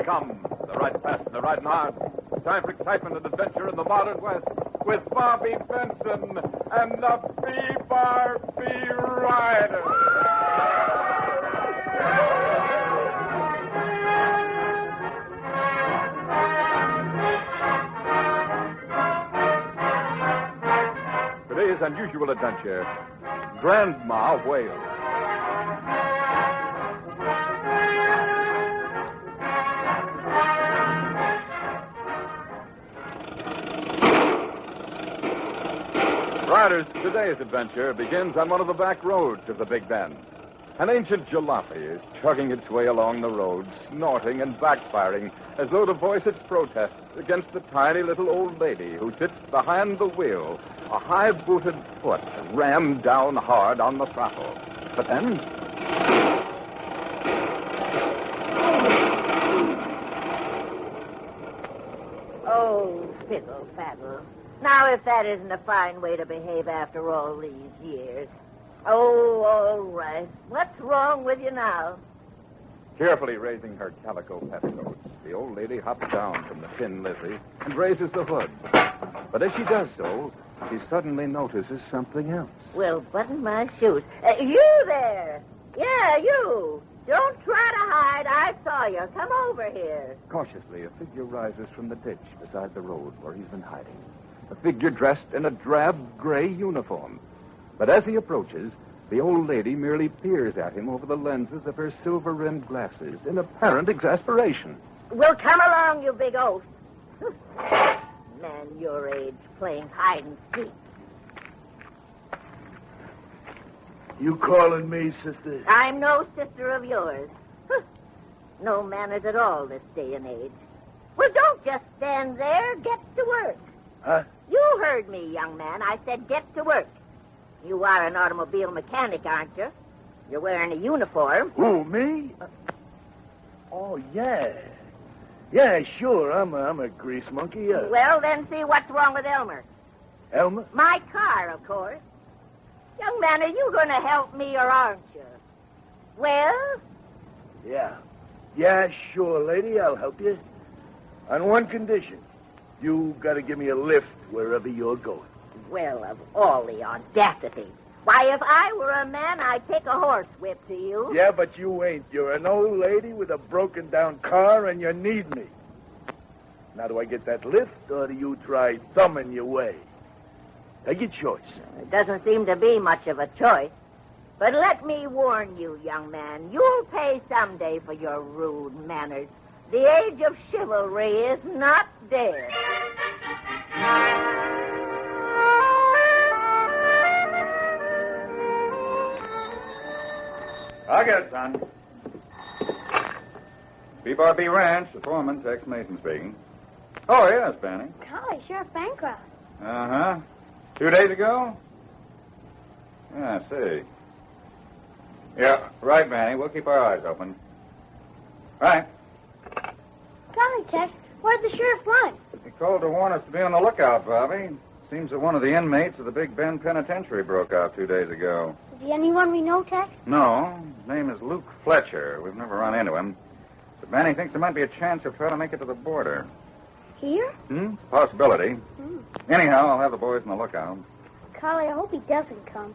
come. They're riding fast and they're riding hard. It's time for excitement and adventure in the modern West with Bobby Benson and the B-Bar-B Riders. Today's unusual adventure, Grandma Whale. Riders, today's adventure begins on one of the back roads of the Big Bend. An ancient jalopy is chugging its way along the road, snorting and backfiring as though to voice its protest against the tiny little old lady who sits behind the wheel, a high-booted foot rammed down hard on the throttle. But then... Oh, fiddle-faddle. Now, if that isn't a fine way to behave after all these years. Oh, all right. What's wrong with you now? Carefully raising her calico petticoats, the old lady hops down from the Tin Lizzie and raises the hood. But as she does so, she suddenly notices something else. Well, button my shoes. You there! Yeah, you! Don't try to hide. I saw you. Come over here. Cautiously, a figure rises from the ditch beside the road where he's been hiding. A figure dressed in a drab gray uniform. But as he approaches, the old lady merely peers at him over the lenses of her silver-rimmed glasses in apparent exasperation. Well, come along, you big oaf. Man your age playing hide and seek. You calling me, sister? I'm no sister of yours. No manners at all this day and age. Well, don't just stand there. Get to work. Huh? You heard me, young man. I said get to work. You are an automobile mechanic, aren't you? You're wearing a uniform. Who, me? Oh, yeah. Yeah, sure. I'm a grease monkey, yeah. Well, then see what's wrong with Elmer. Elmer? My car, of course. Young man, are you going to help me or aren't you? Well? Yeah. Yeah, sure, lady. I'll help you. On one condition. You got to give me a lift wherever you're going. Well, of all the audacity. Why, if I were a man, I'd take a horsewhip to you. Yeah, but you ain't. You're an old lady with a broken-down car, and you need me. Now, do I get that lift, or do you try thumbing your way? Take your choice. It doesn't seem to be much of a choice. But let me warn you, young man, you'll pay someday for your rude manners. The age of chivalry is not dead. I'll get it, son. B-Bar-B Ranch, the foreman, Tex Mason speaking. Oh, yes, Benny. Golly, Sheriff Bancroft. Uh-huh. 2 days ago? Yeah, I see. Yeah, right, Benny. We'll keep our eyes open. Right. Golly, Tex, where'd the sheriff run? He called to warn us to be on the lookout, Bobby. Seems that one of the inmates of the Big Bend Penitentiary broke out 2 days ago. Is he anyone we know, Tex? No, his name is Luke Fletcher. We've never run into him. But Benny thinks there might be a chance he'll try to make it to the border. Here? Possibility. Anyhow, I'll have the boys on the lookout. Golly, I hope he doesn't come.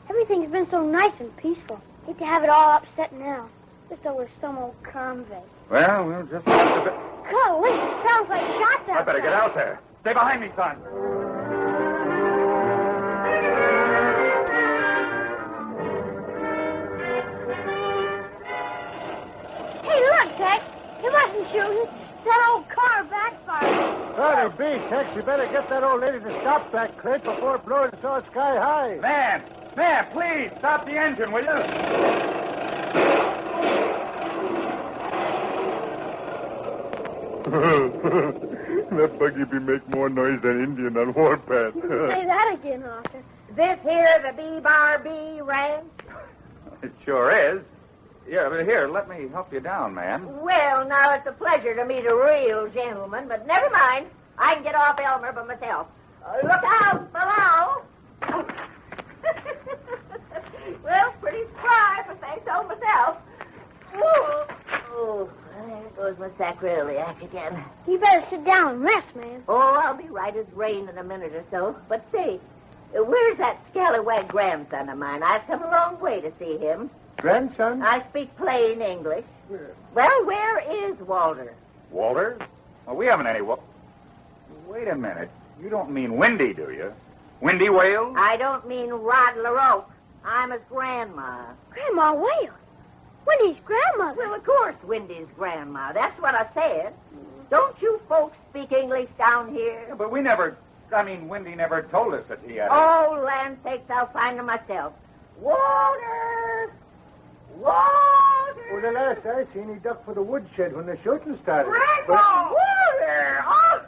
Everything's been so nice and peaceful. Hate to have it all upset now. Just over some old convict. Well, we'll just have to... Golly, it sounds like shots out I better get out there. Stay behind me, son. Hey, look, Tex. He wasn't shooting. That old car backfired. Better be, Tex. You better get that old lady to stop that crate before it blows us all sky high. Man, please, stop the engine, will you? That buggy be make more noise than Indian on warpath. Say that again, officer. This here the B-Bar-B Ranch? It sure is. Yeah, but here, let me help you down, man. Well, now, it's a pleasure to meet a real gentleman, but never mind. I can get off Elmer by myself. Look out below. Well, pretty spry, if I say so myself. Ooh. Oh, Goes my sacroiliac again. You better sit down and rest, man. Oh, I'll be right as rain in a minute or so. But say, where's that scallywag grandson of mine? I've come a long way to see him. Grandson? I speak plain English. Well, where is Walter? Walter? Well, we haven't any. Wait a minute. You don't mean Windy, do you? Windy Wales? I don't mean Rod LaRoque. I'm his grandma. Grandma Wales? Wendy's grandmother? Well, of course, Windy's grandma. That's what I said. Don't you folks speak English down here? Yeah, but Windy never told us that he had. Oh, land sakes, I'll find him myself. Walter! Walter! Well, the last I seen, he ducked for the woodshed when the shooting started. Grandma! Walter! Oh!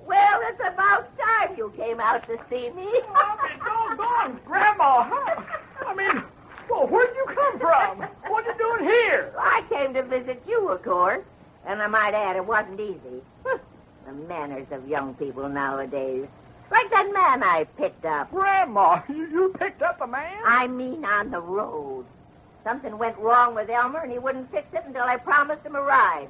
Well, it's about time you came out to see me. I'll be doggone, Grandma, huh? I mean, well, where'd you come from? What are you doing here? I came to visit you, of course. And I might add, it wasn't easy. The manners of young people nowadays. Like that man I picked up. Grandma, you picked up a man? I mean on the road. Something went wrong with Elmer, and he wouldn't fix it until I promised him a ride.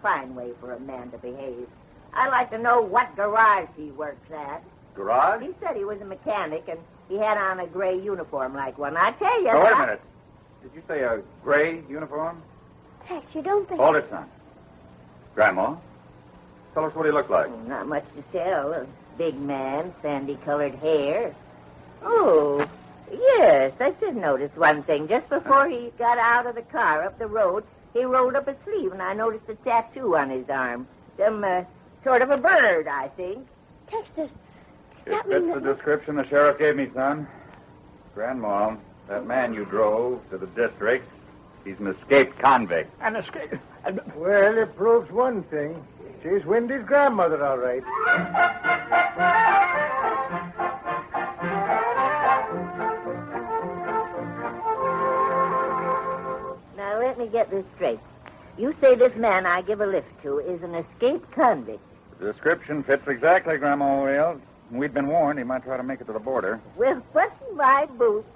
Fine way for a man to behave. I'd like to know what garage he works at. Garage? He said he was a mechanic, and he had on a gray uniform like one. I tell you... Oh, wait a minute. Did you say a gray uniform? Tex, you don't think... Hold it, son. Grandma, tell us what he looked like. Not much to tell. A big man, sandy-colored hair. Oh, yes, I did notice one thing. Just before he got out of the car up the road, he rolled up his sleeve, and I noticed a tattoo on his arm. Some sort of a bird, I think. Tex, does It that fits mean the that... description the sheriff gave me, son. Grandma, that man you drove to the district, he's an escaped convict. An escape. Well, it proves one thing. She's Wendy's grandmother, all right. Now, let me get this straight. You say this man I give a lift to is an escaped convict. The description fits exactly, Grandma Wales. We'd been warned he might try to make it to the border. Well, what's in my boots?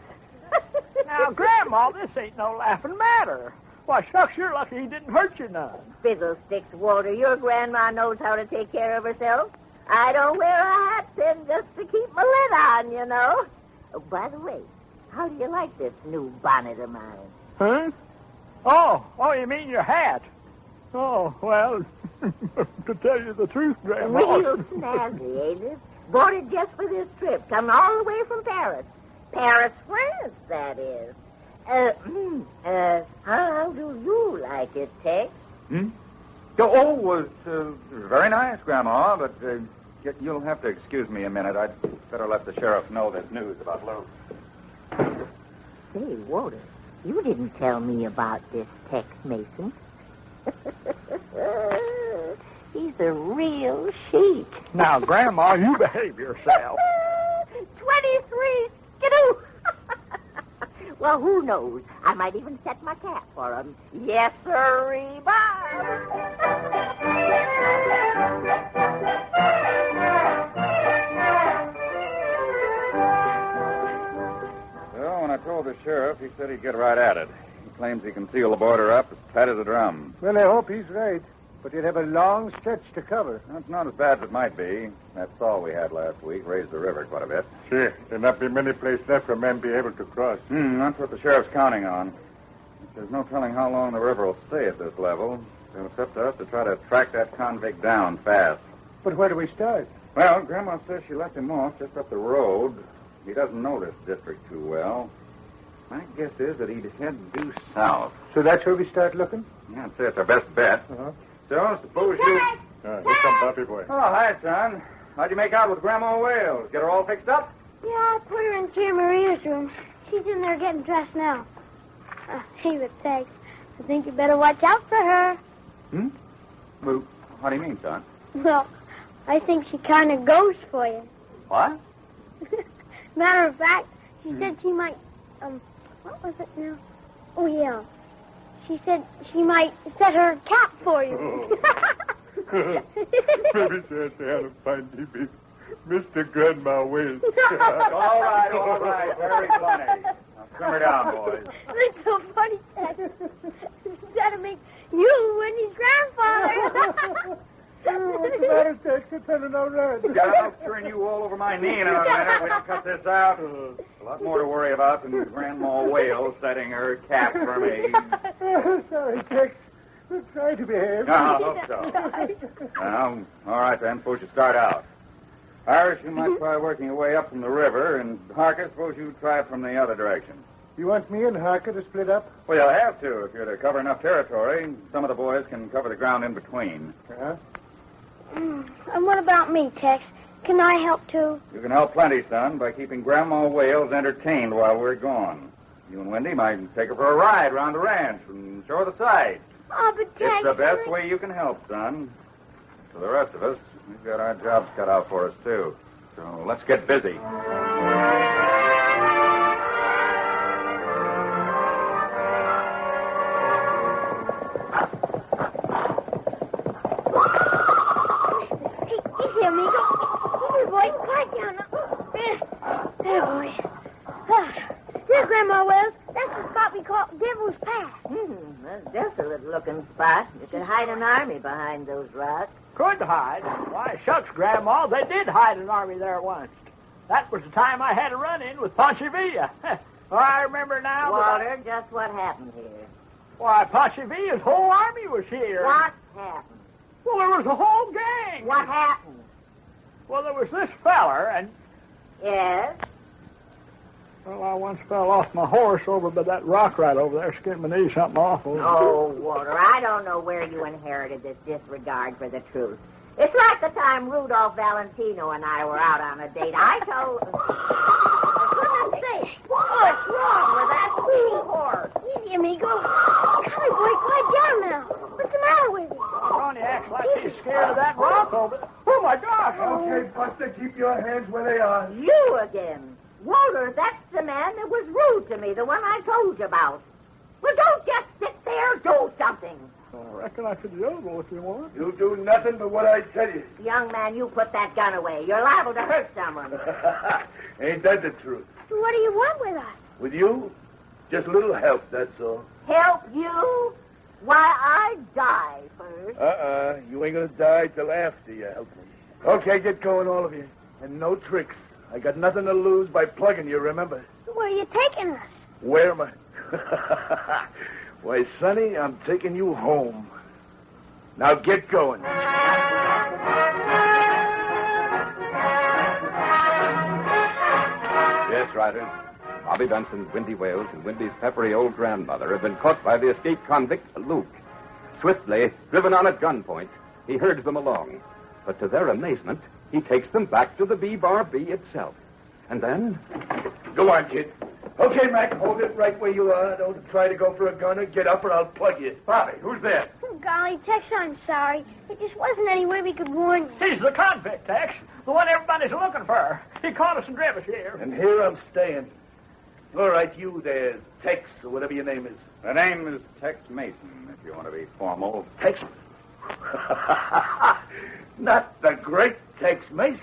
Now, Grandma, this ain't no laughing matter. Why, shucks, you're lucky he didn't hurt you none. Fiddlesticks, Walter. Your grandma knows how to take care of herself. I don't wear a hat pin just to keep my lid on, you know. Oh, by the way, how do you like this new bonnet of mine? Huh? Oh, you mean your hat? Oh, well, to tell you the truth, Grandma... Real snazzy, ain't it? Bought it just for this trip, coming all the way from Paris. Paris, France, that is. How do you like it, Tex? Was very nice, Grandma, but you'll have to excuse me a minute. I'd better let the sheriff know this news about Lou. Say, Walter, you didn't tell me about this Tex Mason. He's a real sheik. Now, Grandma, you behave yourself. 23, skidoo. Well, who knows? I might even set my cap for him. Yes, sir, bye. Well, when I told the sheriff, he said he'd get right at it. He claims he can seal the border up as tight as a drum. Well, I hope he's right. But you'd have a long stretch to cover. That's not as bad as it might be. That thaw we had last week raised the river quite a bit. Sure. There'll not be many places left for men be able to cross. That's what the sheriff's counting on. There's no telling how long the river will stay at this level. So it's up to us to try to track that convict down fast. But where do we start? Well, Grandma says she left him off just up the road. He doesn't know this district too well. My guess is that he'd head due south. So that's where we start looking? Yeah, I'd say it's our best bet. Uh-huh. So, suppose you... Here comes Buffy boy. Oh, hi, son. How'd you make out with Grandma Wales? Get her all fixed up? Yeah, I put her in Tia Maria's room. She's in there getting dressed now. Hey, with Tex, I think you better watch out for her. Well, how do you mean, son? Well, I think she kind of goes for you. What? Matter of fact, she said she might, what was it now? Oh, yeah. She said she might set her cap for you. Maybe she had a fine DB. Mr. Grandma Will. All right. Very funny. Now, simmer down, boys. That's so funny, Tex. That'll make you Wendy's grandfather. What's the matter, Tex? You're turning all red. Yeah, I'll turn you all over my knee in a minute if we don't cut this out. A lot more to worry about than Grandma Whale setting her cap for me. Sorry, Tex. We're trying to behave. No, I hope so. Well, all right, then. Suppose you start out. Irish, you might try working your way up from the river, and Harker, suppose you try it from the other direction. You want me and Harker to split up? Well, you'll have to if you're to cover enough territory. Some of the boys can cover the ground in between. Huh? And what about me, Tex? Can I help, too? You can help plenty, son, by keeping Grandma Wales entertained while we're gone. You and Wendy might take her for a ride around the ranch and show her the sights. Oh, but Tex... It's the best way you can help, son. For the rest of us, we've got our jobs cut out for us, too. So let's get busy. Hey, easy, amigo. Easy, boy. Quiet down. There, boy. There's Grandma Wells. That's the spot we call Devil's Pass. That's just a good-looking spot. You could hide an army behind those rocks. Could hide? Why, shucks, Grandma, they did hide an army there once. That was the time I had a run-in with Ponce Villa. I remember now. Walter, just what happened here? Why, Ponce Villa's whole army was here. What happened? Well, there was a whole gang. What happened? Well, there was this feller, and... Yes? Well, I once fell off my horse over by that rock right over there, skinned my knee something awful. Oh, Walter, I don't know where you inherited this disregard for the truth. It's like the time Rudolph Valentino and I were out on a date. I told... For goodness sake, what's wrong with that fool horse? Easy, amigo. Golly, boy, quiet down now. What's the matter with you? Ronnie acts like he's scared of that rock over there. Oh, my gosh. Okay, Buster, keep your hands where they are. You again. Walter, that's the man that was rude to me, the one I told you about. Well, don't just sit there. Do something. I reckon I could yodel if you want. You do nothing but what I tell you. Young man, you put that gun away. You're liable to hurt someone. Ain't that the truth? What do you want with us? With you? Just a little help, that's all. Help you? Why, I'd die first. You ain't gonna die till after you help me. Okay, get going, all of you. And no tricks. I got nothing to lose by plugging you, remember? Where are you taking us? Where am I? Why, Sonny, I'm taking you home. Now get going. Yes, riders. Bobby Benson, Windy Wales, and Windy's peppery old grandmother have been caught by the escaped convict, Luke. Swiftly, driven on at gunpoint, he herds them along. But to their amazement, he takes them back to the B-Bar B itself. And then... Go on, kid. Okay, Mac, hold it right where you are. Don't try to go for a gun or get up or I'll plug you. Bobby, who's this? Oh, golly, Tex, I'm sorry. There just wasn't any way we could warn you. He's the convict, Tex. The one everybody's looking for. He caught us and drove us here. And here I'm staying. All right, you there, Tex, or whatever your name is. The name is Tex Mason, if you want to be formal. Tex... Not the great Tex Mason.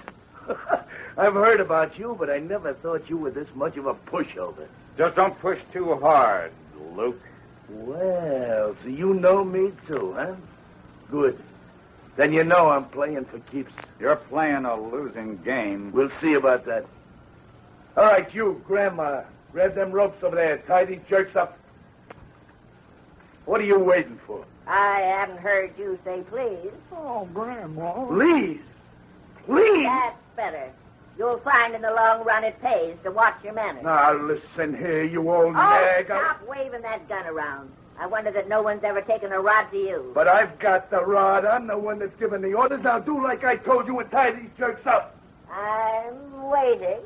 I've heard about you, but I never thought you were this much of a pushover. Just don't push too hard, Luke. Well, so you know me too, huh? Good. Then you know I'm playing for keeps. You're playing a losing game. We'll see about that. All right, you, Grandma, grab them ropes over there. Tie these jerks up. What are you waiting for? I haven't heard you say please. Oh, Grandma. Please. Please. That's better. You'll find in the long run it pays to watch your manners. Now, listen here, you old Oh, nag. stop waving that gun around. I wonder that no one's ever taken a rod to you. But I've got the rod. I'm the one that's giving the orders. Now do like I told you and tie these jerks up. I'm waiting.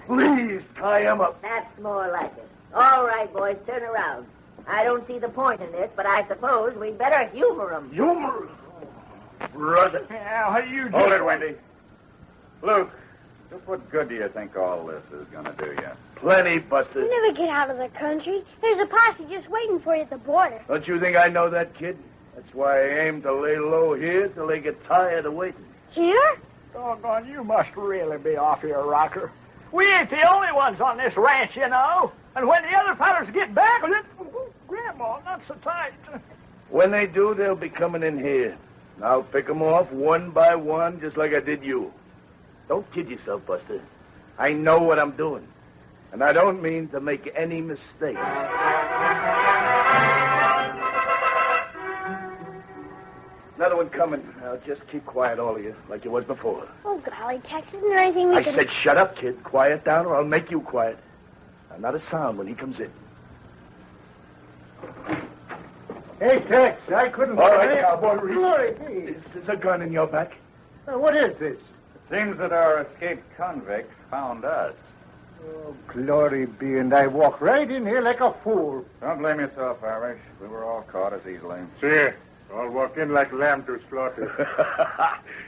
Please tie them up. That's more like it. All right, boys, turn around. I don't see the point in this, but I suppose we'd better humor 'em. Humor. Brother. Yeah, what do you do? Hold it, Wendy. Luke, just what good do you think all this is going to do you? Plenty, Buster. You never get out of the country. There's a posse just waiting for you at the border. Don't you think I know that, kid? That's why I aim to lay low here till they get tired of waiting. Here? Doggone, you must really be off your rocker. We ain't the only ones on this ranch, you know. And when the other fellas get back, Grandma, not so tight. When they do, they'll be coming in here. And I'll pick them off one by one, just like I did you. Don't kid yourself, Buster. I know what I'm doing. And I don't mean to make any mistakes. Another one coming. Now, just keep quiet, all of you, like you was before. Oh, golly, Tex, isn't there anything we I can... said shut up, kid. Quiet down, or I'll make you quiet. Now, not a sound when he comes in. Hey, Tex, I couldn't... All right, cowboy, reach. Glory be. Is a gun in your back? What is this? Seems that our escaped convict found us. Oh, glory be, and I walk right in here like a fool. Don't blame yourself, Irish. We were all caught as easily. See, I'll walk in like lamb to slaughter.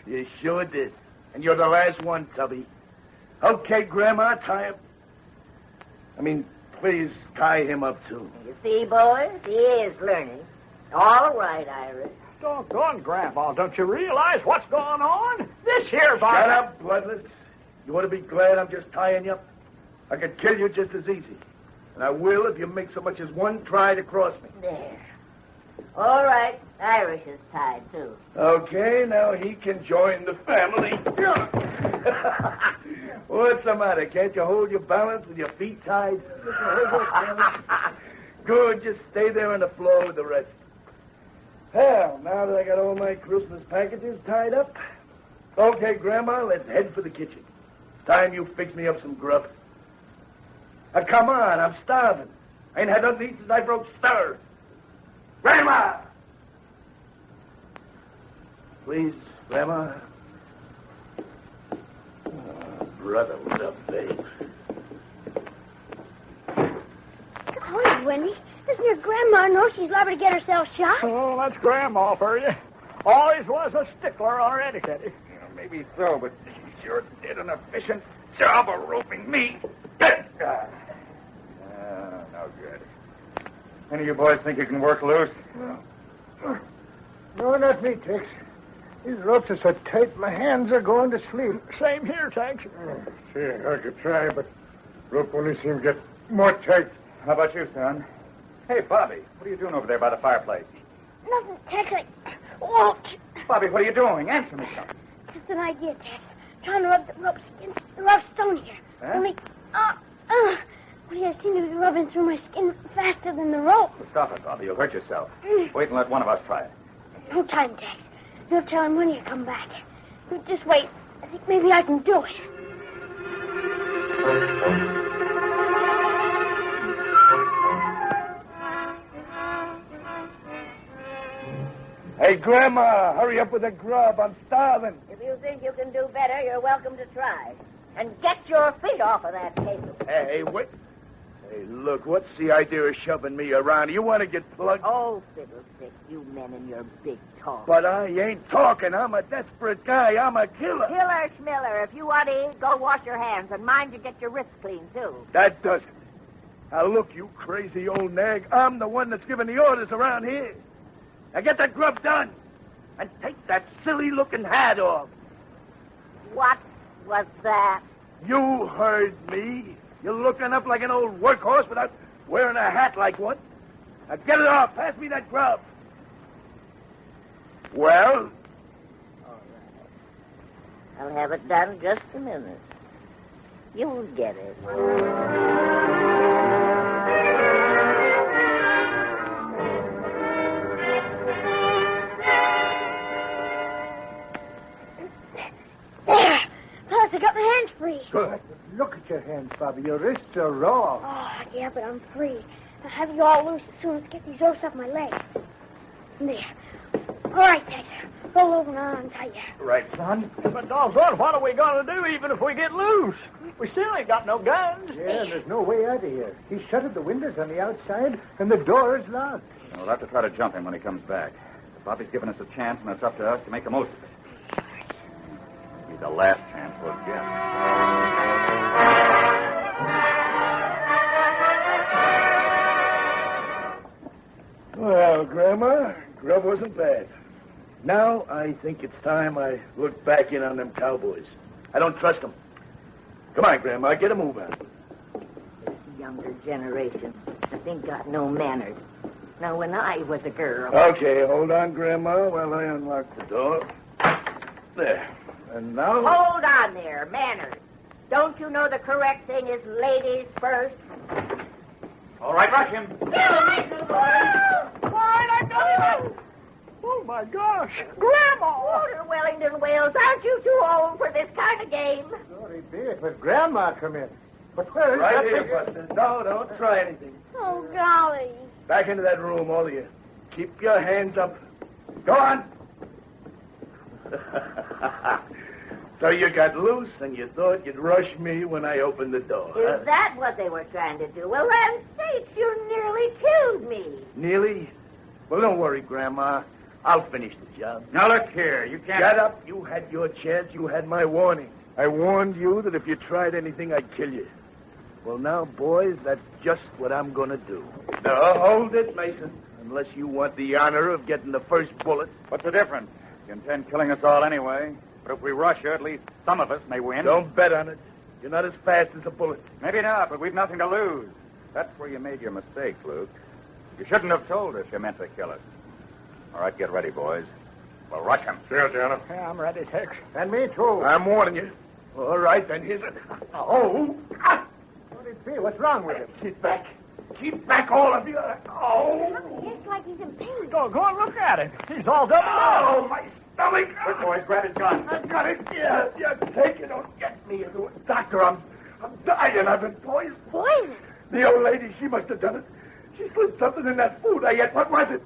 You sure did. And you're the last one, Tubby. Okay, Grandma, tie him. I mean, please tie him up, too. You see, boys, he is learning. All right, Irish. Doggone, Grandma, don't you realize what's going on? This here, Shut up, Bloodless. You ought to be glad I'm just tying you up. I could kill you just as easy. And I will if you make so much as one try to cross me. There. All right, Irish is tied, too. Okay, now he can join the family. What's the matter? Can't you hold your balance with your feet tied? Good, just stay there on the floor with the rest. Well, now that I got all my Christmas packages tied up, okay, Grandma, let's head for the kitchen. It's time you fix me up some grub. Now, come on, I'm starving. I ain't had nothing to eat since I broke stir. Grandma! Please, Grandma. Oh, brother, what a babe. Golly, Wendy, doesn't your grandma know she's liable to get herself shot? Oh, that's Grandma for you. Always was a stickler on her etiquette. Yeah, maybe so, but she sure did an efficient job of roping me. No good. Any of you boys think you can work loose? No, not me, Tex. These ropes are so tight, my hands are going to sleep. Same here, Tex. See, I could try, but rope only seems to get more tight. How about you, son? Hey, Bobby, what are you doing over there by the fireplace? Nothing, Tex. I won't. Bobby, what are you doing? Answer me something. Just an idea, Tex. Trying to rub the ropes against the rough stone here. Huh? Only, well, I seem to be rubbing through my skin faster than the rope. Well, stop it, Bobby. You'll hurt yourself. Wait and let one of us try it. No time, Tex. You'll tell him when you come back. You just wait. I think maybe I can do it. Hey, Grandma, hurry up with the grub. I'm starving. If you think you can do better, you're welcome to try. And get your feet off of that table. Hey, wait. Hey, look, what's the idea of shoving me around? You want to get plugged? Oh, fiddlestick, you men and your big talk. But I ain't talking. I'm a desperate guy. I'm a killer. Killer Schmiller, if you want to eat, go wash your hands. And mind you get your wrists clean, too. That does it. Now, look, you crazy old nag. I'm the one that's giving the orders around here. Now, get that grub done. And take that silly-looking hat off. What was that? You heard me. You're looking up like an old workhorse without wearing a hat like one. Now, get it off. Pass me that grub. Well? All right. I'll have it done just a minute. You'll get it. There! Plus, I got my hands free. Good. Look at your hands, Bobby. Your wrists are raw. Oh, yeah, but I'm free. I'll have you all loose as soon as I get these ropes off my legs. There. All right, Tex. Roll over and I'll untie you. Right, son. But doggone, what are we going to do even if we get loose? We still ain't got no guns. Yeah, there's no way out of here. He shuttered the windows on the outside, and the door is locked. We'll have to try to jump him when he comes back. Bobby's given us a chance, and it's up to us to make the most of it. It'll be the last chance we'll get. Well, Grandma, grub wasn't bad. Now I think it's time I look back in on them cowboys. I don't trust them. Come on, Grandma, get a move on. This younger generation, I think, got no manners. Now, when I was a girl... Okay, hold on, Grandma, while I unlock the door. There. And now... Hold on there, manners. Don't you know the correct thing is ladies first? All right, rush him. Oh, my gosh. Grandma! Walter Wellington Wales, aren't you too old for this kind of game? Sorry, be it, but Grandma come in. But where is Right that here, figure? Buster. No, don't try anything. Oh, golly. Back into that room, all of you. Keep your hands up. Go on. So you got loose and you thought you'd rush me when I opened the door. Is that what they were trying to do? Well, land sakes, you nearly killed me. Nearly? Well, don't worry, Grandma. I'll finish the job. Now, look here. You can't... Shut up. You had your chance. You had my warning. I warned you that if you tried anything, I'd kill you. Well, now, boys, that's just what I'm going to do. No, hold it, Mason. Unless you want the honor of getting the first bullet. What's the difference? You intend killing us all anyway. But if we rush you, at least some of us may win. Don't bet on it. You're not as fast as a bullet. Maybe not, but we've nothing to lose. That's where you made your mistake, Luke. You shouldn't have told us you meant to kill us. All right, get ready, boys. We'll rush him. Sure, Jonah. Yeah, I'm ready, Tex. And me, too. I'm warning you. All right, then here's a... Oh! What did it be? What's wrong with him? Keep back. Keep back, all of you. Oh! He looks like he's in pain. Go and look at him. He's all doubled Oh, up. my stomach! Quick, boys, grab his gun. I got it. Yeah, take it. Don't get me into it. Doctor, I'm dying. I've been poisoned. Poison. The old lady, she must have done it. She slipped something in that food I ate. What was it?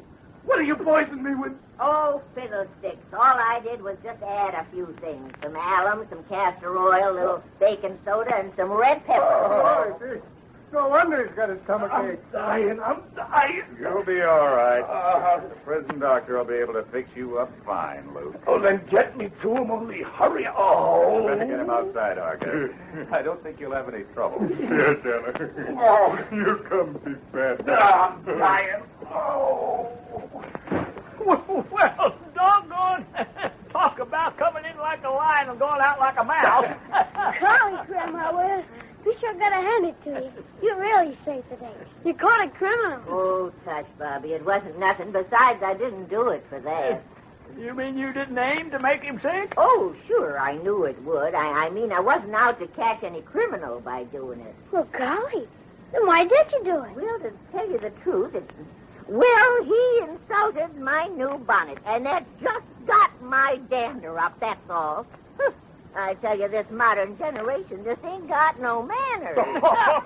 What did you poison me with? Oh, fiddlesticks. All I did was just add a few things. Some alum, some castor oil, a little baking soda, and some red pepper. Oh. Sorry, no wonder he's got his stomach ache. I'm dying. You'll be all right. The prison doctor will be able to fix you up fine, Luke. Oh, then get me to him. Only hurry. Oh. Better get him outside, Argus. I don't think you'll have any trouble. Yes, Ella. Oh, you come be fat. I'm dying. Oh. Well, doggone. Talk about coming in like a lion and going out like a mouse. Golly, Grandma, well, we sure gotta hand it to you. You really saved the day. You caught a criminal. Oh, touch, Bobby. It wasn't nothing. Besides, I didn't do it for that. You mean you didn't aim to make him sick? Oh, sure, I knew it would. I mean, I wasn't out to catch any criminal by doing it. Well, golly. Then why did you do it? Well, to tell you the truth, well, he insulted my new bonnet, and that just got my dander up, that's all. I tell you, this modern generation just ain't got no manners. Grandma,